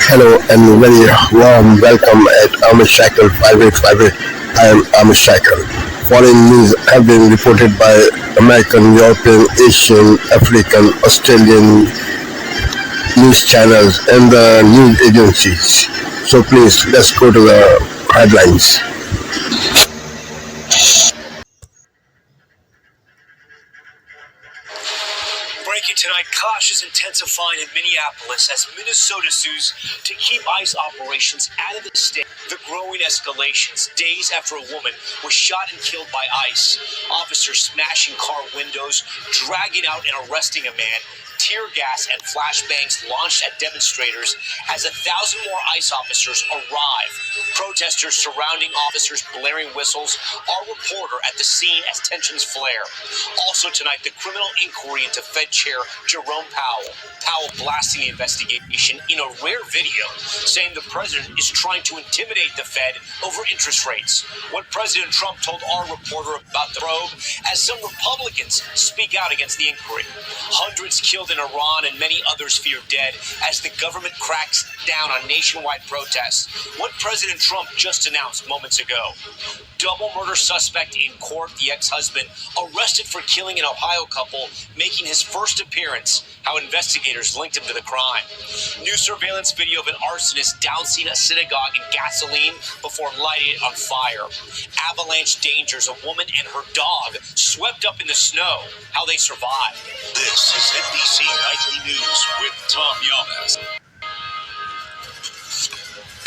Hello and very warm welcome at Amish Cycle 5858. I am Amish Cycle. Foreign news have been reported by American, European, Asian, African, Australian news channels and the news agencies. So please let's go to the headlines. Breaking tonight, caution is intensifying in Minneapolis as Minnesota sues to keep ICE operations out of the state. The growing escalations days after a woman was shot and killed by ICE. Officers smashing car windows, dragging out and arresting a man. Tear gas and flashbangs launched at demonstrators as 1,000 more ICE officers arrive. Protesters surrounding officers blaring whistles. Our reporter at the scene as tensions flare. Also tonight, the criminal inquiry into Fed Chair Jerome Powell. Powell blasting the investigation in a rare video, saying the president is trying to intimidate the Fed over interest rates. What President Trump told our reporter about the probe as some Republicans speak out against the inquiry. Hundreds killed in Iran and many others feared dead as the government cracks down on nationwide protests. What President Trump just announced moments ago. Double murder suspect in court, the ex-husband arrested for killing an Ohio couple, making his first appearance. How investigators linked him to the crime. New surveillance video of an arsonist dousing a synagogue in gasoline before lighting it on fire. Avalanche dangers, a woman and her dog swept up in the snow. How they survived. This is NBC Nightly News with Tom Yamas.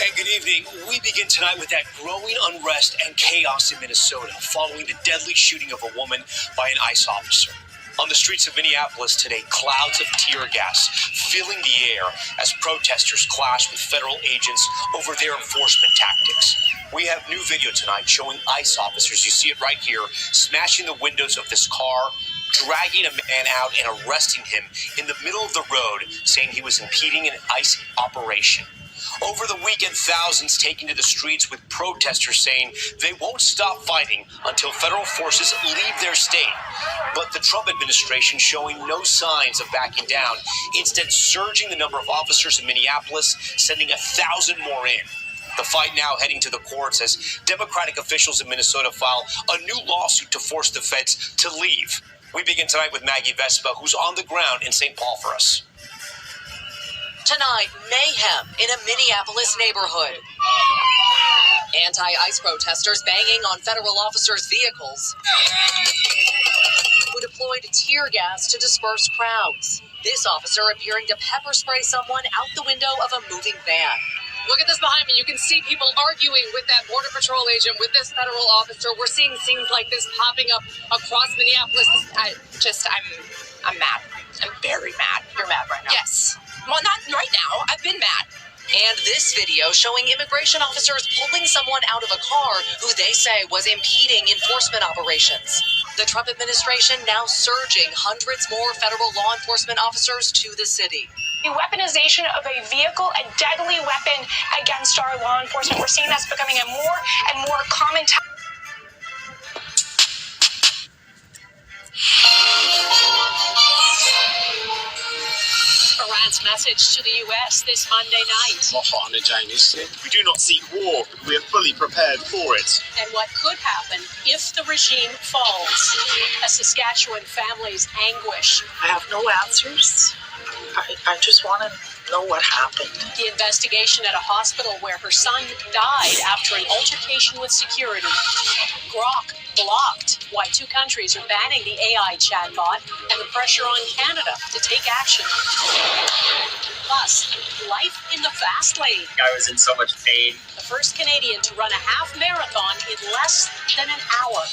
And good evening. We begin tonight with that growing unrest and chaos in Minnesota following the deadly shooting of a woman by an ICE officer. On the streets of Minneapolis today, clouds of tear gas filling the air as protesters clash with federal agents over their enforcement tactics. We have new video tonight showing ICE officers, you see it right here, smashing the windows of this car, dragging a man out and arresting him in the middle of the road, saying he was impeding an ICE operation. Over the weekend, thousands taking to the streets with protesters saying they won't stop fighting until federal forces leave their state. But the Trump administration showing no signs of backing down, instead surging the number of officers in Minneapolis, sending 1,000 more in. The fight now heading to the courts as Democratic officials in Minnesota file a new lawsuit to force the feds to leave. We begin tonight with Maggie Vespa, who's on the ground in St. Paul for us. Tonight, mayhem in a Minneapolis neighborhood. Anti-ICE protesters banging on federal officers' vehicles who deployed tear gas to disperse crowds. This officer appearing to pepper spray someone out the window of a moving van. Look at this behind me. You can see people arguing with that Border Patrol agent, with this federal officer. We're seeing scenes like this popping up across Minneapolis. I'm mad. I'm very mad. You're mad right now? Yes. Well, not right now. I've been mad. And this video showing immigration officers pulling someone out of a car who they say was impeding enforcement operations. The Trump administration now surging hundreds more federal law enforcement officers to the city. The weaponization of a vehicle, a deadly weapon against our law enforcement. We're seeing that's becoming a more and more common Iran's message to the U.S. this Monday night. We do not seek war, but we are fully prepared for it. And what could happen if the regime falls. A Saskatchewan family's anguish. I have no answers. I just want to know what happened. The investigation at a hospital where her son died after an altercation with security. Grok blocked. Why two countries are banning the AI chatbot and the pressure on Canada to take action. Plus, life in the fast lane. I was in so much pain. The first Canadian to run a half marathon in less than an hour.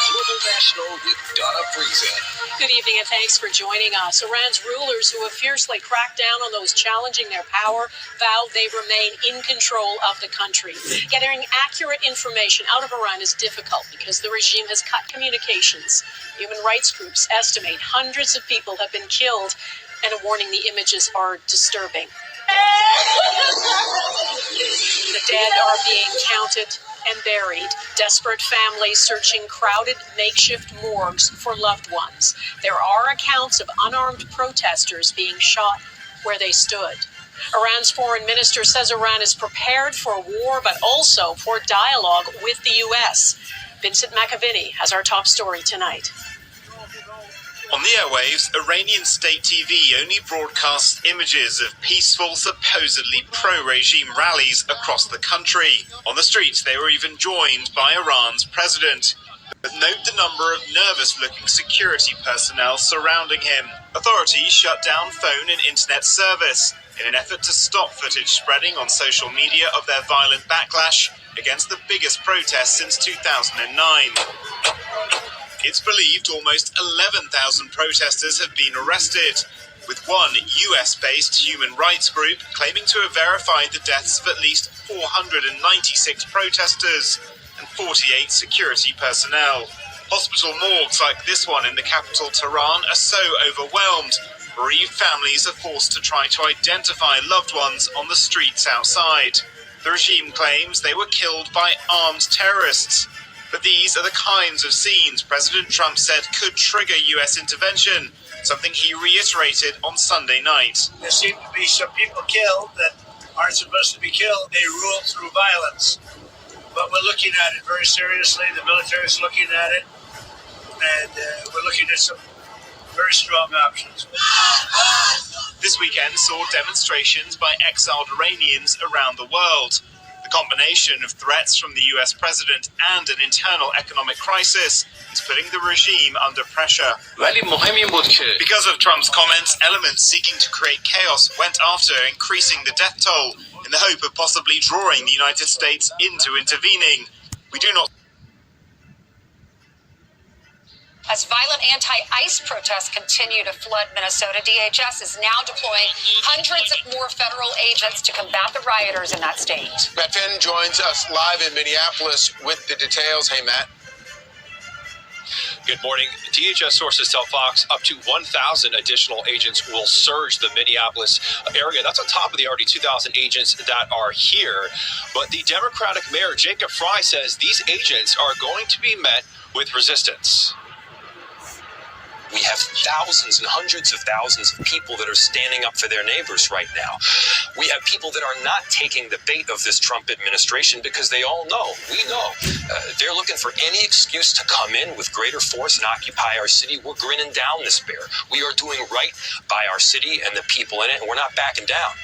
Global National with Donna Friesen. Good evening and thanks for joining us. Iran's rulers who have fiercely cracked down on those challenging their power vowed they remain in control of the country. Getting accurate information out of Iran is difficult because the regime has cut communications. Human rights groups estimate hundreds of people have been killed and a warning the images are disturbing. The dead are being counted and buried. Desperate families searching crowded makeshift morgues for loved ones. There are accounts of unarmed protesters being shot where they stood. Iran's foreign minister says Iran is prepared for war, but also for dialogue with the U.S. Vincent McAviney has our top story tonight. On the airwaves, Iranian state TV only broadcasts images of peaceful, supposedly pro-regime rallies across the country. On the streets, they were even joined by Iran's president. But note the number of nervous-looking security personnel surrounding him. Authorities shut down phone and internet service in an effort to stop footage spreading on social media of their violent backlash against the biggest protest since 2009. It's believed almost 11,000 protesters have been arrested, with one US-based human rights group claiming to have verified the deaths of at least 496 protesters and 48 security personnel. Hospital morgues like this one in the capital Tehran are so overwhelmed, bereaved families are forced to try to identify loved ones on the streets outside. The regime claims they were killed by armed terrorists. But these are the kinds of scenes President Trump said could trigger US intervention, something he reiterated on Sunday night. There seem to be some people killed that aren't supposed to be killed. They rule through violence. But we're looking at it very seriously. The military is looking at it. And we're looking at some very strong options. This weekend saw demonstrations by exiled Iranians around the world. The combination of threats from the US president and an internal economic crisis is putting the regime under pressure. Because of Trump's comments, elements seeking to create chaos went after increasing the death toll in the hope of possibly drawing the United States into intervening. We do not. As violent anti-ICE protests continue to flood Minnesota, DHS is now deploying hundreds of more federal agents to combat the rioters in that state. Matt Finn joins us live in Minneapolis with the details. Hey, Matt. Good morning. DHS sources tell Fox up to 1,000 additional agents will surge the Minneapolis area. That's on top of the already 2,000 agents that are here. But the Democratic Mayor, Jacob Fry, says these agents are going to be met with resistance. We have thousands and hundreds of thousands of people that are standing up for their neighbors right now. We have people that are not taking the bait of this Trump administration because they all know, we know, they're looking for any excuse to come in with greater force and occupy our city. We're grinning down this bear. We are doing right by our city and the people in it, and we're not backing down.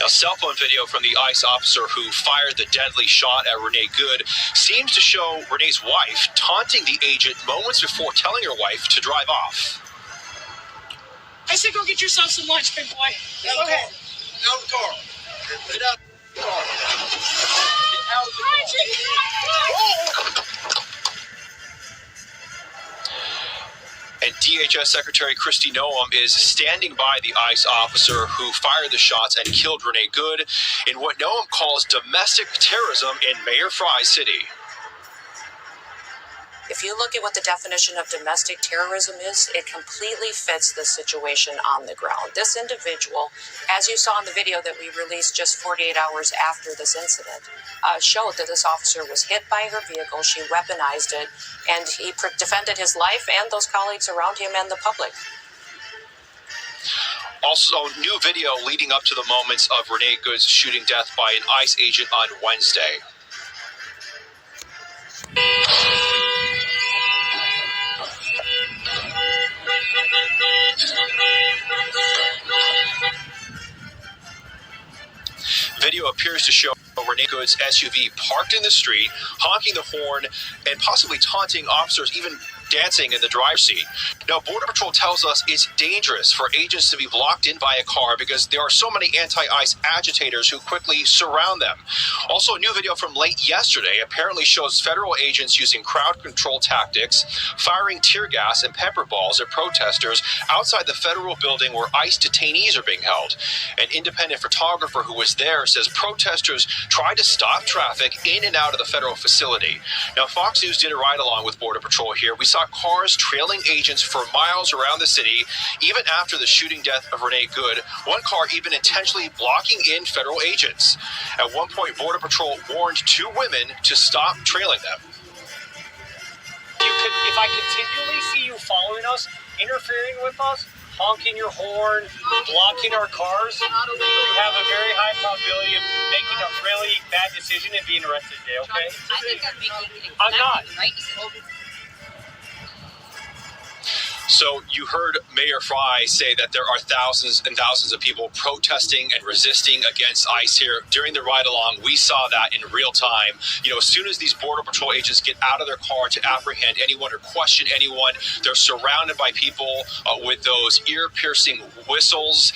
Now, cell phone video from the ICE officer who fired the deadly shot at Renee Good seems to show Renee's wife taunting the agent moments before telling her wife to drive off. I said, go get yourself some lunch, big boy. Down the car. Down the car. Get out the car. Get out of the car. And DHS Secretary Kristi Noem is standing by the ICE officer who fired the shots and killed Renee Good in what Noem calls domestic terrorism in Mayor Fry's city. If you look at what the definition of domestic terrorism is, it completely fits the situation on the ground. This individual, as you saw in the video that we released just 48 hours after this incident, showed that this officer was hit by her vehicle, she weaponized it, and he defended his life and those colleagues around him and the public. Also, new video leading up to the moments of Renee Good's shooting death by an ICE agent on Wednesday. Video appears to show Renee Good's SUV parked in the street, honking the horn, and possibly taunting officers, even dancing in the driver's seat. Now, Border Patrol tells us it's dangerous for agents to be blocked in by a car because there are so many anti-ICE agitators who quickly surround them. Also, a new video from late yesterday apparently shows federal agents using crowd control tactics, firing tear gas and pepper balls at protesters outside the federal building where ICE detainees are being held. An independent photographer who was there says protesters tried to stop traffic in and out of the federal facility. Now, Fox News did a ride-along with Border Patrol here. We saw saw cars trailing agents for miles around the city, even after the shooting death of Renee Good. One car even intentionally blocking in federal agents. At one point, Border Patrol warned 2 women to stop trailing them. If I continually see you following us, interfering with us, honking your horn, blocking our cars, you have a very high probability of making a really bad decision and being arrested today, okay? I think I'm making I'm not. the right decision. So you heard Mayor Fry say that there are thousands and thousands of people protesting and resisting against ICE here. During the ride-along, we saw that in real time. You know, as soon as these Border Patrol agents get out of their car to apprehend anyone or question anyone, they're surrounded by people with those ear-piercing whistles.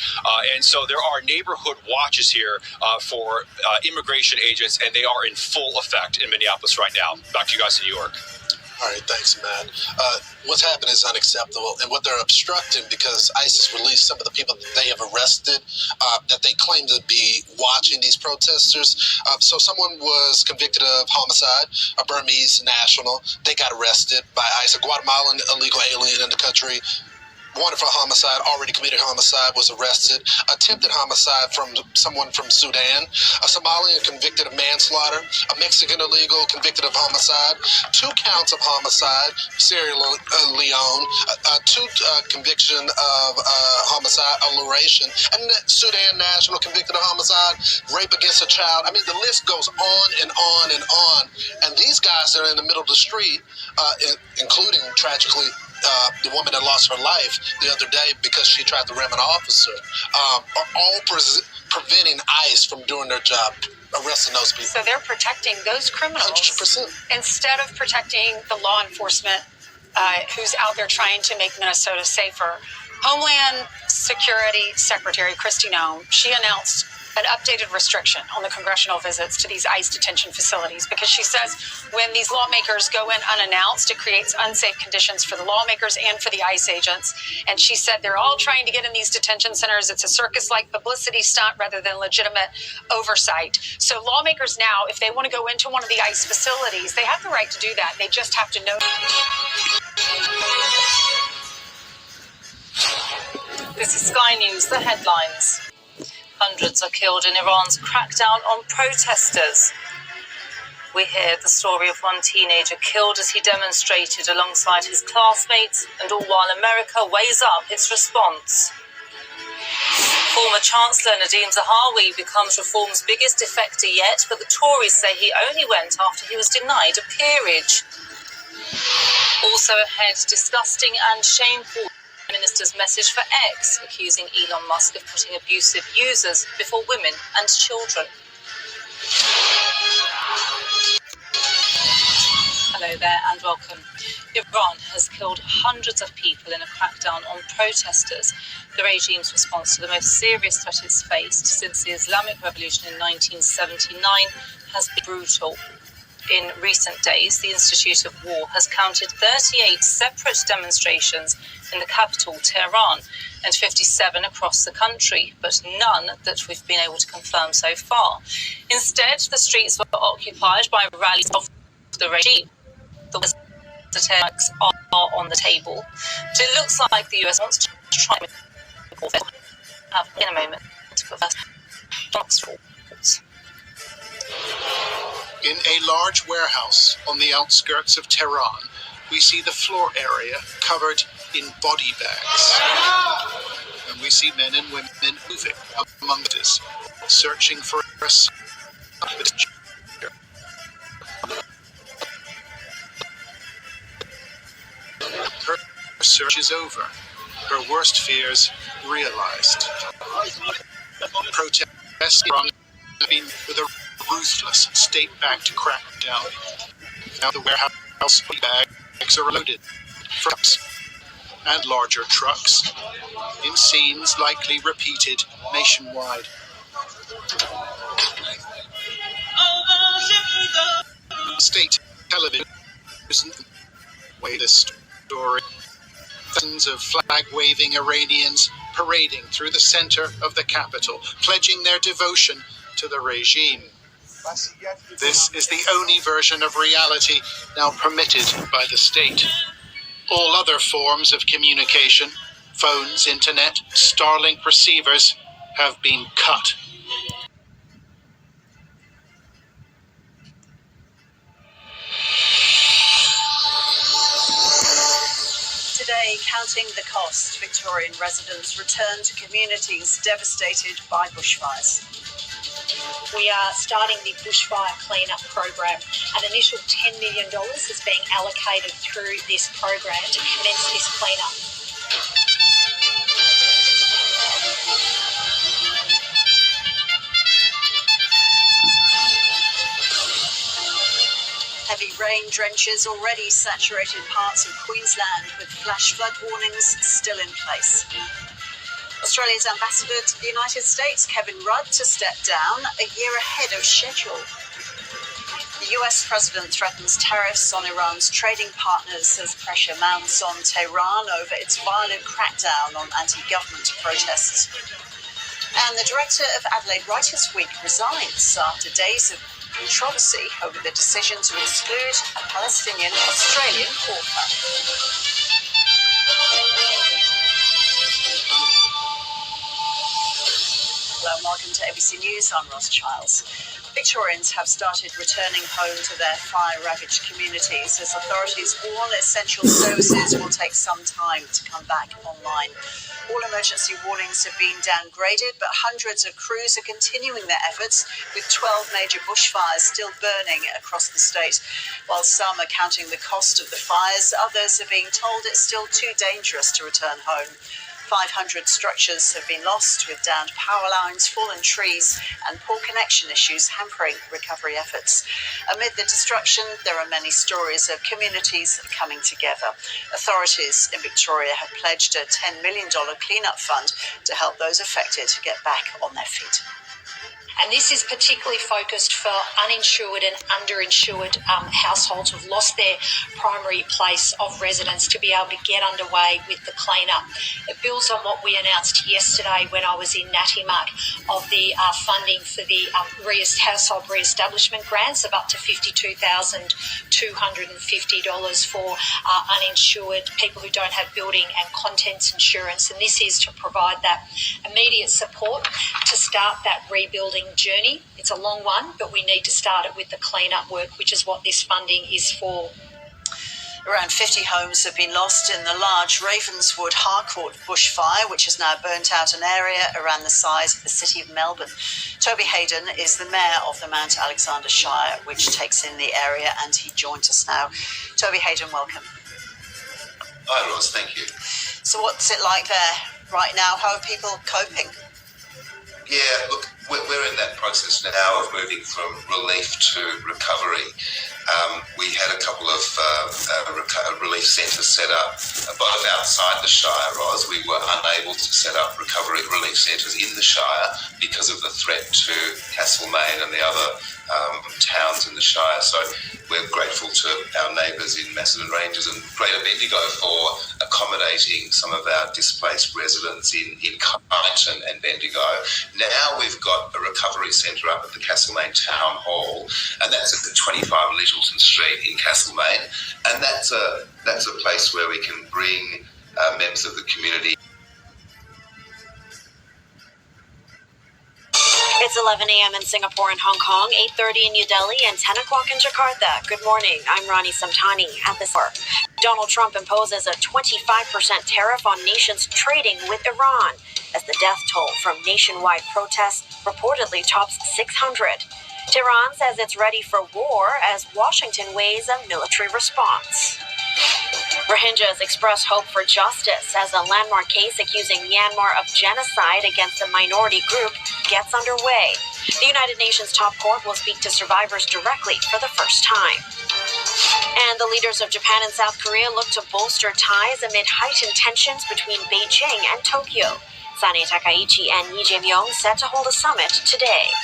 And so there are neighborhood watches here for immigration agents, and they are in full effect in Minneapolis right now. Back to you guys in New York. All right, thanks, man. What's happened is unacceptable, and what they're obstructing, because ICE has released some of the people that they have arrested that they claim to be watching these protesters. So someone was convicted of homicide, a Burmese national. They got arrested by ICE, a Guatemalan illegal alien in the country. Wanted for homicide, already committed homicide, was arrested. Attempted homicide from someone from Sudan. A Somalian convicted of manslaughter. A Mexican illegal convicted of homicide. 2 counts of homicide, Sierra Leone. 2 conviction of homicide, alliteration. And Sudan national convicted of homicide, rape against a child. I mean, the list goes on and on and on. And these guys that are in the middle of the street, including, tragically, the woman that lost her life the other day because she tried to ram an officer, are all preventing ICE from doing their job, arresting those people. So they're protecting those criminals 100%. instead of protecting the law enforcement who's out there trying to make Minnesota safer. Homeland Security Secretary Kristi Noem, she announced an updated restriction on the congressional visits to these ICE detention facilities because she says when these lawmakers go in unannounced, it creates unsafe conditions for the lawmakers and for the ICE agents. And she said they're all trying to get in these detention centers. It's a circus-like publicity stunt rather than legitimate oversight. So lawmakers now, if they want to go into one of the ICE facilities, they have the right to do that. They just have to know. This is Sky News, the headlines. Hundreds are killed in Iran's crackdown on protesters. We hear the story of one teenager killed as he demonstrated alongside his classmates, and all while America weighs up its response. Former Chancellor Nadine Zahawi becomes reform's biggest defector yet, but the Tories say he only went after he was denied a peerage. Also ahead, disgusting and shameful minister's message for X, accusing Elon Musk of putting abusive users before women and children. Hello there and welcome. Iran has killed hundreds of people in a crackdown on protesters. The regime's response to the most serious threat it's faced since the Islamic Revolution in 1979 has been brutal. In recent days, the Institute of War has counted 38 separate demonstrations in the capital, Tehran, and 57 across the country, but none that we've been able to confirm so far. Instead, the streets were occupied by rallies of the regime. The attacks are on the table. But it looks like the US wants to try and have in a moment. But first, in a large warehouse on the outskirts of Tehran, we see the floor area covered in body bags. And we see men and women moving among us, searching for a Her search is over. Her worst fears realized. Protests have been with a ruthless state-backed crackdown. Now the warehouse bags are loaded. Trucks and larger trucks in scenes likely repeated nationwide. State television way this story. Thousands of flag-waving Iranians parading through the center of the capital, pledging their devotion to the regime. This is the only version of reality now permitted by the state. All other forms of communication, phones, internet, Starlink receivers, have been cut. Today, counting the cost, Victorian residents return to communities devastated by bushfires. We are starting the bushfire cleanup program. An initial $10 million is being allocated through this program to commence this cleanup. Heavy rain drenches already saturated parts of Queensland, with flash flood warnings still in place. Australia's ambassador to the United States, Kevin Rudd, to step down a year ahead of schedule. The US president threatens tariffs on Iran's trading partners as pressure mounts on Tehran over its violent crackdown on anti-government protests. And the director of Adelaide Writers' Week resigns after days of controversy over the decision to exclude a Palestinian-Australian author. Hello and welcome to ABC News. I'm Ross Childs. Victorians have started returning home to their fire-ravaged communities as authorities warn essential services will take some time to come back online. All emergency warnings have been downgraded, but hundreds of crews are continuing their efforts, with 12 major bushfires still burning across the state. While some are counting the cost of the fires, others are being told it's still too dangerous to return home. 500 structures have been lost, with downed power lines, fallen trees and poor connection issues hampering recovery efforts. Amid the destruction, there are many stories of communities coming together. Authorities in Victoria have pledged a $10 million clean-up fund to help those affected get back on their feet. And this is particularly focused for uninsured and underinsured households who've lost their primary place of residence to be able to get underway with the cleanup. It builds on what we announced yesterday when I was in Natimuck of the funding for the household re-establishment grants of up to $52,250 for uninsured people who don't have building and contents insurance. And this is to provide that immediate support to start that rebuilding journey. It's a long one, but we need to start it with the clean-up work, which is what this funding is for. Around 50 homes have been lost in the large Ravenswood Harcourt bushfire, which has now burnt out an area around the size of the city of Melbourne. Toby Hayden is the mayor of the Mount Alexander Shire, which takes in the area, and he joins us now. Toby Hayden, welcome. Hi, Ross. Thank you. So what's it like there right now? How are people coping? Yeah, look, we're in that process now of moving from relief to recovery. We had a couple of relief centres set up both outside the Shire, Roz. We were unable to set up recovery relief centres in the Shire because of the threat to Castlemaine and the other towns in the Shire. So we're grateful to our neighbours in Macedon Ranges and Greater Bendigo for accommodating some of our displaced residents in Kyneton and Bendigo. Now we've got a recovery centre up at the Castlemaine Town Hall, and that's at 25 Littleton Street in Castlemaine, and that's a place where we can bring members of the community. It's 11 a.m. in Singapore and Hong Kong, 8:30 in New Delhi, and 10 o'clock in Jakarta. Good morning. I'm Rani Samtani at the start. Donald Trump imposes a 25% tariff on nations trading with Iran as the death toll from nationwide protests reportedly tops 600. Tehran says it's ready for war as Washington weighs a military response. Rohingyas express hope for justice as a landmark case accusing Myanmar of genocide against a minority group gets underway. The United Nations top court will speak to survivors directly for the first time. And the leaders of Japan and South Korea look to bolster ties amid heightened tensions between Beijing and Tokyo. Sane Takaichi and Lee Jae-myung set to hold a summit today.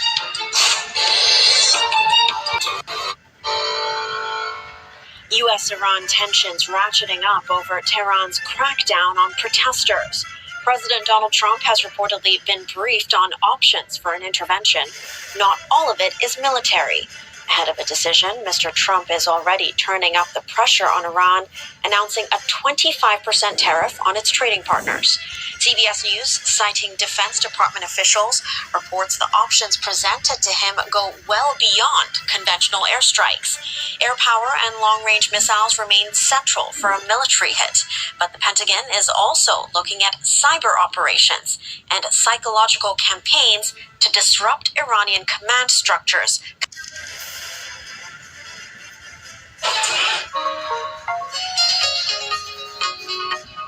U.S.-Iran tensions ratcheting up over Tehran's crackdown on protesters. President Donald Trump has reportedly been briefed on options for an intervention. Not all of it is military. Ahead of a decision, Mr. Trump is already turning up the pressure on Iran, announcing a 25% tariff on its trading partners. CBS News, citing Defense Department officials, reports the options presented to him go well beyond conventional airstrikes. Air power and long-range missiles remain central for a military hit, but the Pentagon is also looking at cyber operations and psychological campaigns to disrupt Iranian command structures.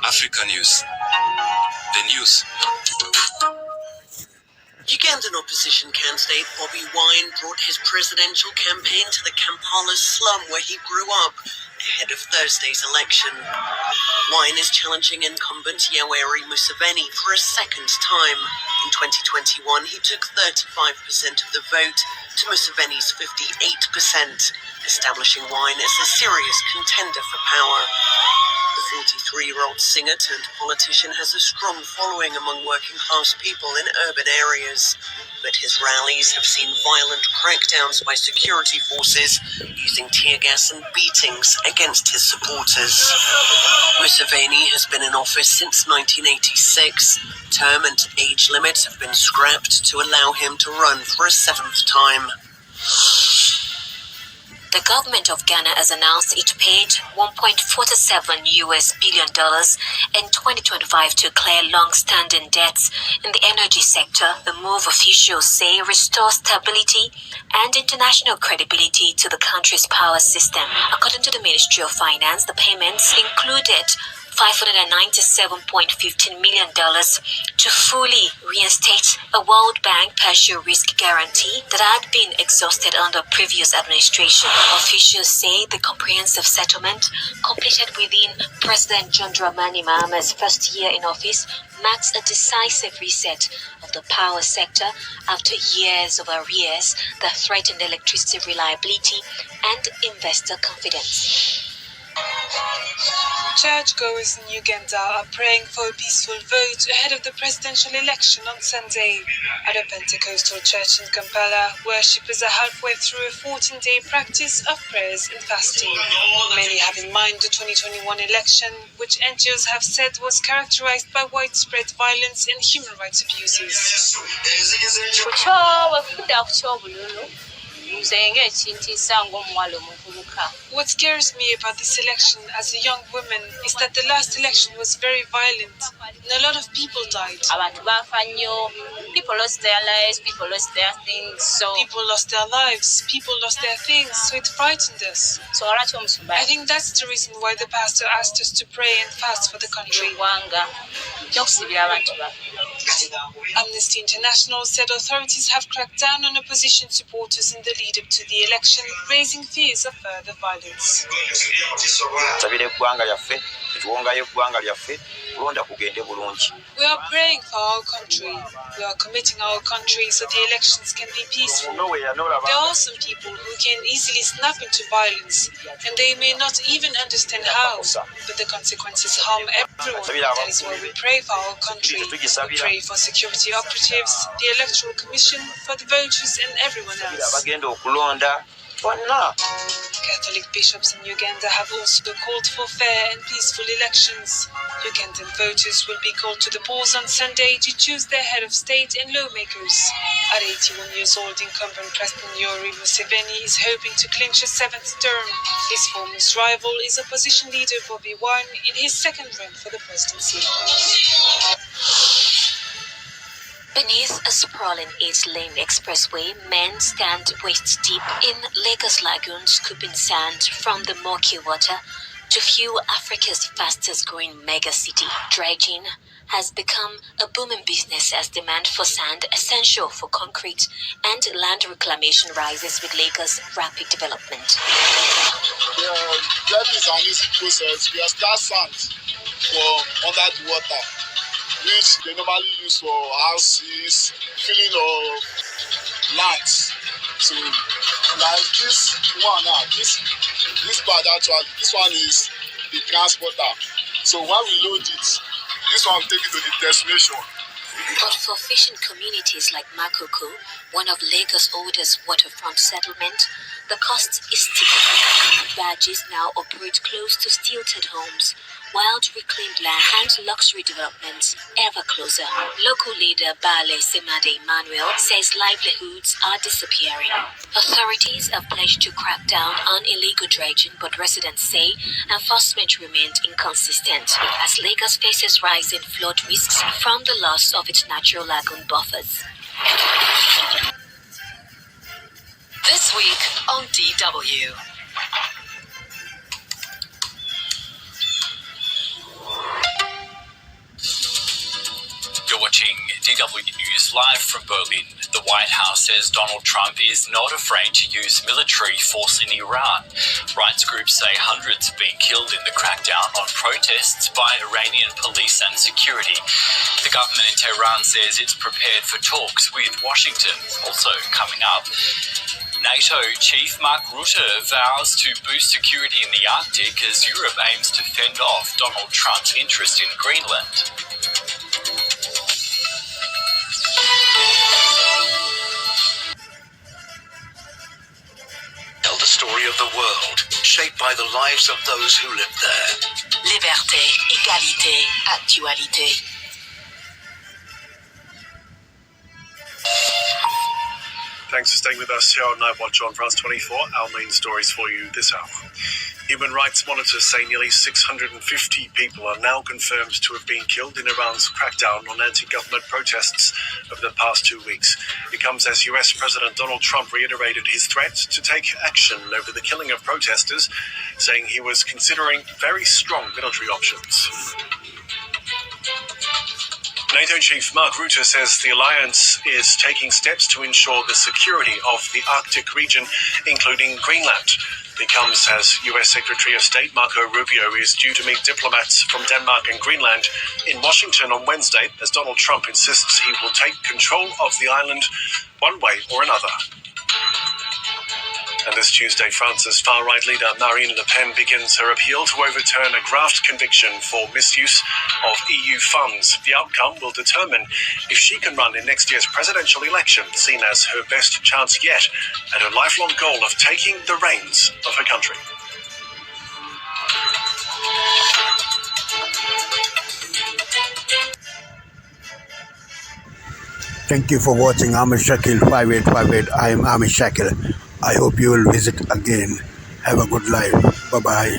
Africa News. The news. Ugandan opposition candidate Bobi Wine brought his presidential campaign to the Kampala slum where he grew up ahead of Thursday's election. Wine is challenging incumbent Yoweri Museveni for a second time. In 2021, he took 35% of the vote to Museveni's 58%, establishing Wine as a serious contender for power. The 43-year-old singer turned politician has a strong following among working-class people in urban areas, but his rallies have seen violent crackdowns by security forces using tear gas and beatings against his supporters. Museveni has been in office since 1986. Term and age limits have been scrapped to allow him to run for a seventh time. The government of Ghana has announced it paid $1.47 billion in 2025 to clear long-standing debts in the energy sector. The move, officials say, restores stability and international credibility to the country's power system. According to the Ministry of Finance, the payments included $597.15 million to fully reinstate a World Bank partial risk guarantee that had been exhausted under previous administration. Officials say the comprehensive settlement, completed within President John Dramani Mahama's first year in office, marks a decisive reset of the power sector after years of arrears that threatened electricity reliability and investor confidence. Churchgoers in Uganda are praying for a peaceful vote ahead of the presidential election on Sunday. At a Pentecostal church in Kampala, worshippers are halfway through a 14-day practice of prayers and fasting. Many have in mind the 2021 election, which NGOs have said was characterized by widespread violence and human rights abuses. What scares me about this election as a young woman is that the last election was very violent and a lot of people died. People lost their lives, people lost their things, people lost their lives, people lost their things, so it frightened us. I think that's the reason why the pastor asked us to pray and fast for the country. Amnesty International said authorities have cracked down on opposition supporters in the lead-up to the election, raising fears of further violence. We are praying for our country. We are committing our country so the elections can be peaceful. There are some people who can easily snap into violence, and they may not even understand how, but the consequences harm everyone. That is why we pray for our country. We pray for security operatives, the Electoral Commission, for the voters and everyone else. Catholic bishops in Uganda have also called for fair and peaceful elections. Ugandan voters will be called to the polls on Sunday to choose their head of state and lawmakers. At 81 years old, incumbent President Yoweri Museveni is hoping to clinch a seventh term. His former rival is opposition leader Bobi Wine in his second run for the presidency. Beneath a sprawling 8-lane expressway, men stand waist-deep in Lagos Lagoon, scooping sand from the murky water to fuel Africa's fastest-growing megacity. Dredging has become a booming business as demand for sand, essential for concrete, and land reclamation rises with Lagos' rapid development. Dredging is an easy process. We extract sand from under the water, which they normally use for houses, filling of lands. So, like this one now, this part actually, this one is the transporter. So when we load it, this one will take it to the destination. But for fishing communities like Makoko, one of Lagos' oldest waterfront settlement, The cost is steep. Badges now operate close to stilted homes, wild reclaimed land and luxury developments ever closer. Local leader Bale Semade Emmanuel says livelihoods are disappearing. Authorities have pledged to crack down on illegal dredging, but residents say enforcement remained inconsistent as Lagos faces rising flood risks from the loss of its natural lagoon buffers. This week on DW. You're watching DW News live from Berlin. The White House says Donald Trump is not afraid to use military force in Iran. Rights groups say hundreds have been killed in the crackdown on protests by Iranian police and security. The government in Tehran says it's prepared for talks with Washington. Also coming up, NATO chief Mark Rutte vows to boost security in the Arctic as Europe aims to fend off Donald Trump's interest in Greenland. Tell the story of the world, shaped by the lives of those who live there. Liberté, égalité, actualité. Thanks for staying with us here on Night Watch on France 24. Our main stories for you this hour. Human rights monitors say nearly 650 people are now confirmed to have been killed in Iran's crackdown on anti-government protests over the past 2 weeks. It comes as US President Donald Trump reiterated his threat to take action over the killing of protesters, saying he was considering very strong military options. NATO chief Mark Rutte says the alliance is taking steps to ensure the security of the Arctic region, including Greenland. It comes as US Secretary of State Marco Rubio is due to meet diplomats from Denmark and Greenland in Washington on Wednesday, as Donald Trump insists he will take control of the island one way or another. And this Tuesday, France's far-right leader Marine Le Pen begins her appeal to overturn a graft conviction for misuse of EU funds. The outcome will determine if she can run in next year's presidential election, seen as her best chance yet at her lifelong goal of taking the reins of her country. Thank you for watching Amish Shakil 5858. I am Amish Shakil. I hope you will visit again. Have a good life. Bye-bye.